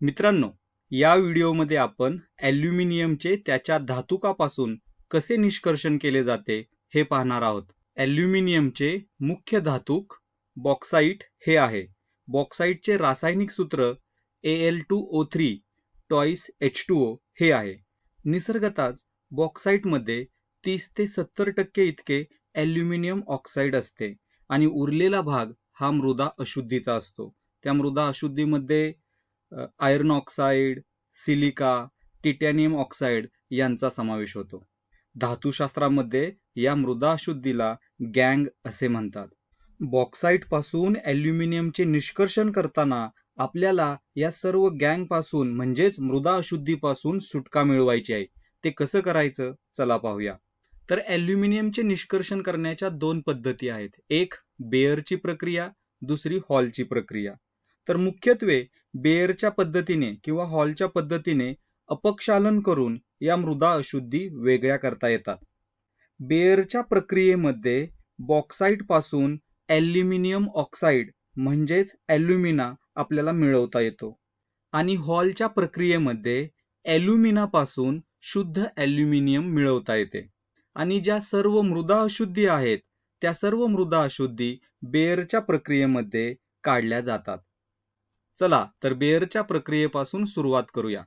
मित्रांनो, या व्हिडिओमध्ये आपण ॲल्युमिनियमचे त्याच्या धातुकापासून कसे निष्कर्षण केले जाते हे पाहणार आहोत. ॲल्युमिनियमचे मुख्य धातुक बॉक्साईट हे आहे. बॉक्साईटचे रासायनिक सूत्र Al2O3 टॉईस H2O हे आहे. निसर्गतःच बॉक्साईटमध्ये 30 ते 70% इतके ॲल्युमिनियम ऑक्साईड असते आणि उरलेला भाग हा मृदा अशुद्धीचा असतो. त्या मृदा अशुद्धीमध्ये iron oxide, silica, titanium oxide यांचा समावेश होतो. धातुशास्त्रामध्ये या मृदा अशुद्धीला गँग असे म्हणतात. बॉक्साईट पासून ॲल्युमिनियमचे निष्कर्षण करताना आपल्याला या सर्व गँग पासून म्हणजेच मृदा अशुद्धीपासून सुटका मिळवायची आहे. ते कसं करायचं चला पाहूया. तर ॲल्युमिनियमचे निष्कर्षण करण्याच्या दोन पद्धती आहेत. एक बेअरची प्रक्रिया, दुसरी हॉलची प्रक्रिया. तर मुख्यत्वे बेअरच्या पद्धतीने किंवा हॉलच्या पद्धतीने अपक्षालन करून या मृदा अशुद्धी वेगळ्या करता येतात. बेअरच्या प्रक्रियेमध्ये बॉक्साईट पासून ॲल्युमिनियम ऑक्साईड म्हणजेच ॲल्युमिना आपल्याला मिळवता येतो आणि हॉलच्या प्रक्रियेमध्ये ॲल्युमिनापासून शुद्ध ॲल्युमिनियम मिळवता येते. आणि ज्या सर्व मृदा अशुद्धी आहेत त्या सर्व मृदा अशुद्धी बेअरच्या प्रक्रियेमध्ये काढल्या जातात. चला तर बेअरच्या प्रक्रियेपासून सुरुवात करूया.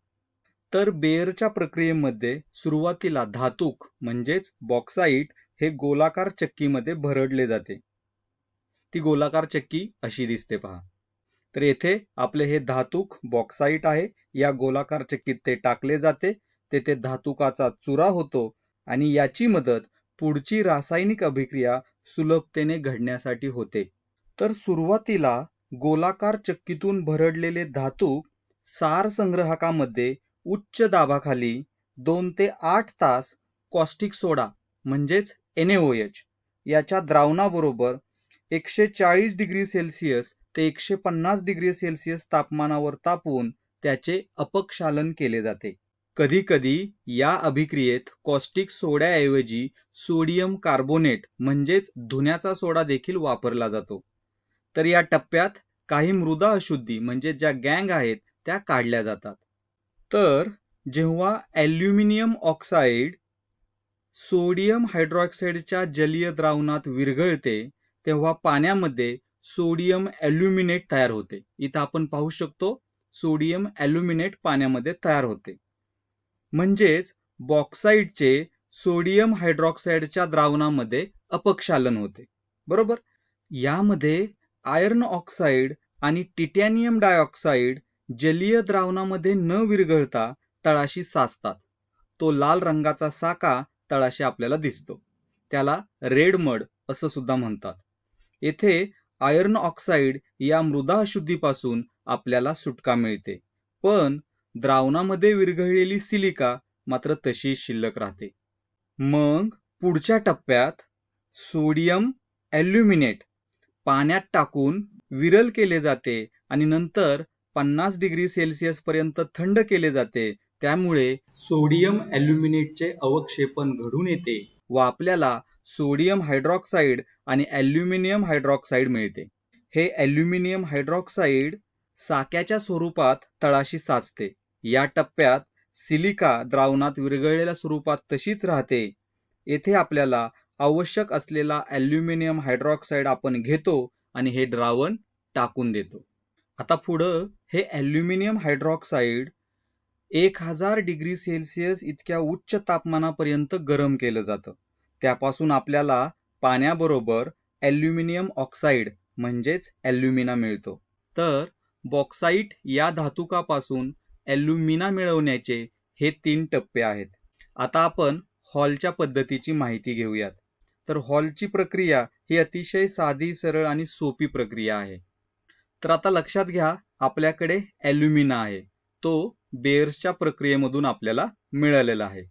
तर बेअरच्या प्रक्रियेमध्ये सुरुवातीला धातुक म्हणजेच बॉक्साईट हे गोलाकार चक्कीमध्ये भरडले जाते. ती गोलाकार चक्की अशी दिसते पहा. तर येथे आपले हे धातुक बॉक्साईट आहे. या गोलाकार चक्कीत ते टाकले जाते. तेथे धातुकाचा चुरा होतो आणि याची मदत पुढची रासायनिक अभिक्रिया सुलभतेने घडण्यासाठी होते. तर सुरुवातीला गोलाकार चक्कीतून भरडलेले धातुक सार संग्राहकामध्ये उच्च दाबाखाली 2 ते 8 तास कॉस्टिक सोडा म्हणजेच NaOH याच्या द्रावणाबरोबर 140 डिग्री सेल्सिअस ते 150 डिग्री सेल्सिअस तापमानावर तापवून त्याचे अपक्षालन केले जाते. कधी कधी या अभिक्रियेत कॉस्टिक सोड्याऐवजी सोडियम कार्बोनेट म्हणजेच धुन्याचा सोडा देखील वापरला जातो. तर या टप्प्यात काही मृदा अशुद्धी म्हणजे ज्या गँग आहेत त्या काढल्या जातात. तर जेव्हा ॲल्युमिनियम ऑक्साईड सोडियम हायड्रॉक्साईडच्या जलीय द्रावणात विरघळते तेव्हा पाण्यामध्ये सोडियम ॲल्युमिनेट तयार होते. इथं आपण पाहू शकतो सोडियम ॲल्युमिनेट पाण्यामध्ये तयार होते. म्हणजेच बॉक्साईटचे सोडियम हायड्रॉक्साईडच्या द्रावणामध्ये अपक्षालन होते. बरोबर. यामध्ये आयर्न ऑक्साईड आणि टिटॅनियम डायऑक्साईड जलीय द्रावणामध्ये न विरघळता तळाशी साचतात. तो लाल रंगाचा साका तळाशी आपल्याला दिसतो. त्याला रेड मड असं सुद्धा म्हणतात. येथे आयर्न ऑक्साईड या मृदा अशुद्धीपासून आपल्याला सुटका मिळते. पण द्रावणामध्ये विरघळलेली सिलिका मात्र तशी शिल्लक राहते. मग पुढच्या टप्प्यात सोडियम ॲल्युमिनेट पाण्यात टाकून विरल केले जाते आणि नंतर 50 डिग्री सेल्सिअस पर्यंत थंड केले जाते. त्यामुळे सोडियम ॲल्युमिनेटचे अवक्षेपण घडून येते व आपल्याला सोडियम हायड्रॉक्साईड आणि ॲल्युमिनियम हायड्रॉक्साईड मिळते. हे ॲल्युमिनियम हायड्रॉक्साईड साक्याच्या स्वरूपात तळाशी साचते. या टप्प्यात सिलिका द्रावणात विरघळलेल्या स्वरूपात तशीच राहते. येथे आपल्याला आवश्यक असलेला ॲल्युमिनियम हायड्रॉक्साईड आपण घेतो आणि हे द्रावण टाकून देतो. आता पुढं हे ॲल्युमिनियम हायड्रॉक्साईड 1000 डिग्री सेल्सिअस इतक्या उच्च तापमानापर्यंत गरम केलं जातं. त्यापासून आपल्याला पाण्याबरोबर ॲल्युमिनियम ऑक्साईड म्हणजेच ॲल्युमिना मिळतो. तर बॉक्साईट या धातुकापासून ॲल्युमिना मिळवण्याचे हे 3 टप्पे आहेत. आता आपण हॉलच्या पद्धतीची माहिती घेऊयात. तर हॉलची प्रक्रिया ही अतिशय साधी, सरळ आणि सोपी प्रक्रिया आहे. तर आता लक्षात घ्या, आपल्याकडे ॲल्युमिना आहे. तो बेअर्सच्या प्रक्रियेमधून आपल्याला मिळालेला आहे.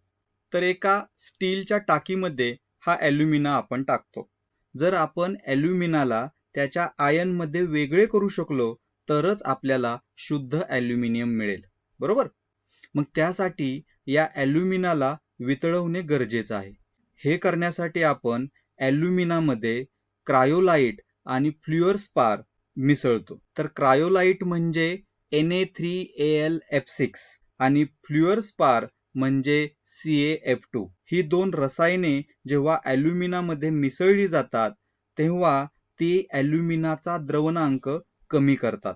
तर एका स्टीलच्या टाकीमध्ये हा ॲल्युमिना आपण टाकतो. जर आपण ॲल्युमिनाला त्याच्या आयनमध्ये वेगळे करू शकलो तरच आपल्याला शुद्ध ॲल्युमिनियम मिळेल. बरोबर. मग त्यासाठी या ॲल्युमिनाला वितळवणे गरजेचं आहे. हे करण्यासाठी आपण ॲल्युमिनामध्ये क्रायोलाइट आणि फ्ल्युअरस्पार मिसळतो. तर क्रायोलाइट म्हणजे Na3AlF6 आणि फ्ल्युअरस्पार म्हणजे CaF2 ही 2 रसायने जेव्हा ॲल्युमिनामध्ये मिसळली जातात तेव्हा ती ॲल्युमिनाचा द्रवणांक कमी करतात.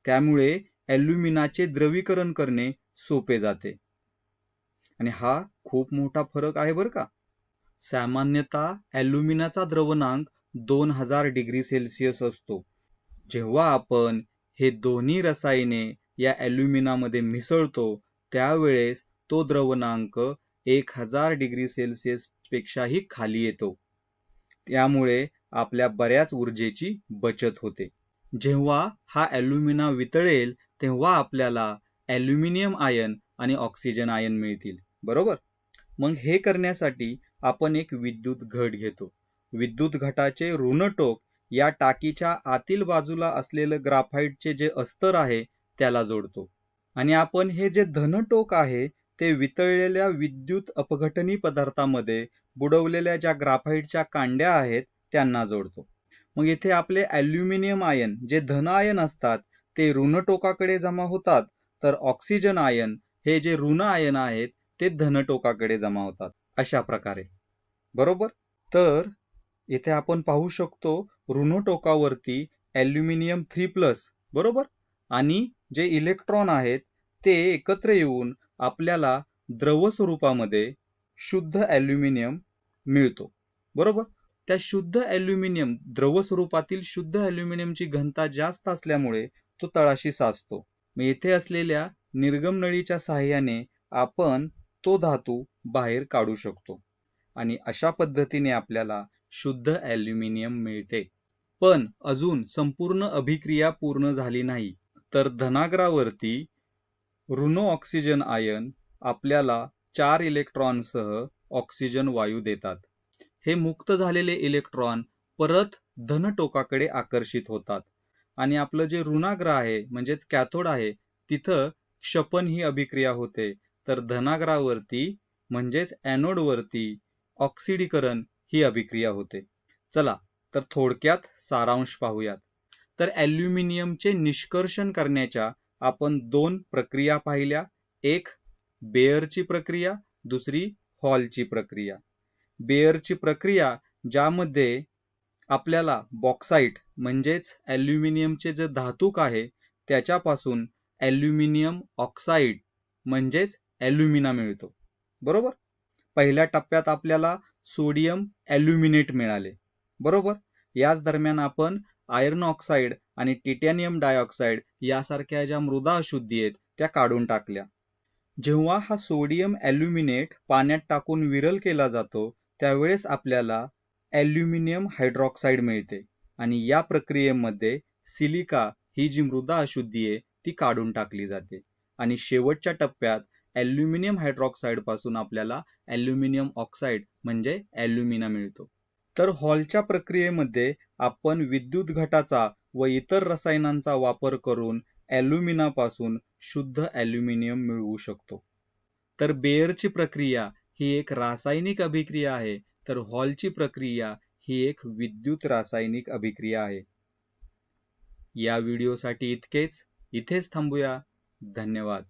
त्यामुळे ॲल्युमिनाचे द्रवीकरण करणे सोपे जाते. आणि हा खूप मोठा फरक आहे बरं का. सामान्यतः ॲल्युमिनाचा द्रवणांक 2000 डिग्री सेल्सिअस असतो. जेव्हा आपण हे दोन्ही रसायने या ॲल्युमिनामध्ये मिसळतो त्यावेळेस तो द्रवणांक 1000 डिग्री सेल्सिअस पेक्षाही खाली येतो. यामुळे आपल्या बऱ्याच ऊर्जेची बचत होते. जेव्हा हा ॲल्युमिना वितळेल तेव्हा आपल्याला ॲल्युमिनियम आयन आणि ऑक्सिजन आयन मिळतील, बरोबर? मग हे करण्यासाठी आपण एक विद्युत घट घेतो. विद्युत घटाचे ऋण टोक या टाकीच्या आतील बाजूला असलेलं ग्राफाईटचे जे अस्तर आहे त्याला जोडतो. आणि आपण हे जे धन टोक आहे ते वितळलेल्या विद्युत अपघटनी पदार्थामध्ये बुडवलेल्या ज्या ग्राफाईटच्या कांड्या आहेत त्यांना जोडतो. मग इथे आपले ॲल्युमिनियम आयन जे धन आयन असतात ते ऋण टोकाकडे जमा होतात, तर ऑक्सिजन आयन हे जे ऋण आयन आहेत ते धन टोकाकडे जमा होतात. अशा प्रकारे, बरोबर? तर इथे आपण पाहू शकतो ऋण टोकावरती ॲल्युमिनियम 3+, बरोबर? आणि जे इलेक्ट्रॉन आहेत ते एकत्र येऊन आपल्याला द्रव स्वरूपामध्ये शुद्ध ॲल्युमिनियम मिळतो, बरोबर? त्या शुद्ध ॲल्युमिनियम द्रव स्वरूपातील शुद्ध ॲल्युमिनियमची घनता जास्त असल्यामुळे तो तळाशी साचतो. मग येथे असलेल्या निर्गम नळीच्या साहाय्याने आपण तो धातू बाहेर काढू शकतो आणि अशा पद्धतीने आपल्याला शुद्ध ॲल्युमिनियम मिळते. पण अजून संपूर्ण अभिक्रिया पूर्ण झाली नाही. तर धनाग्रावरती ऋण ऑक्सिजन आयन आपल्याला 4 इलेक्ट्रॉनसह ऑक्सिजन वायू देतात. हे मुक्त झालेले इलेक्ट्रॉन परत धन टोकाकडे आकर्षित होतात आणि आपलं जे ऋणाग्र आहे म्हणजेच कॅथोड आहे तिथं क्षपन ही अभिक्रिया होते. तर धनाग्रावरती म्हणजेच ॲनोडवरती ऑक्सिडीकरण ही अभिक्रिया होते. चला तर थोडक्यात सारांश पाहूयात. तर ॲल्युमिनियमचे निष्कर्षण करण्याच्या आपण 2 प्रक्रिया पाहिल्या. एक बेअरची प्रक्रिया, दुसरी हॉलची प्रक्रिया. बेअरची प्रक्रिया ज्यामध्ये आपल्याला बॉक्साईट म्हणजेच ॲल्युमिनियमचे जे धातूक आहे त्याच्यापासून ॲल्युमिनियम ऑक्साईड म्हणजेच ॲल्युमिना मिळतो, बरोबर? पहिल्या टप्प्यात आपल्याला सोडियम ॲल्युमिनेट मिळाले, बरोबर? याच दरम्यान आपण आयर्न ऑक्साईड आणि टिटॅनियम डायऑक्साईड यासारख्या ज्या मृदा अशुद्धी आहेत त्या काढून टाकल्या. जेव्हा हा सोडियम ॲल्युमिनेट पाण्यात टाकून विरल केला जातो त्यावेळेस आपल्याला ॲल्युमिनियम हायड्रॉक्साईड मिळते आणि या प्रक्रियेमध्ये सिलिका ही जी मृदा अशुद्धी आहे ती काढून टाकली जाते आणि शेवटच्या टप्प्यात ॲल्युमिनियम हायड्रॉक्साईड पासून आपल्याला ॲल्युमिनियम ऑक्साईड म्हणजे ॲल्युमिना मिळतो. तर हॉलच्या प्रक्रियेमध्ये आपण विद्युत घटाचा व इतर रसायनांचा वापर करून ॲल्युमिनापासून शुद्ध ॲल्युमिनियम मिळवू शकतो. तर बेअरची प्रक्रिया ही एक रासायनिक अभिक्रिया आहे, तर हॉलची प्रक्रिया ही एक विद्युत रासायनिक अभिक्रिया आहे. या व्हिडिओसाठी इतकेच. इथेच थांबूया. धन्यवाद.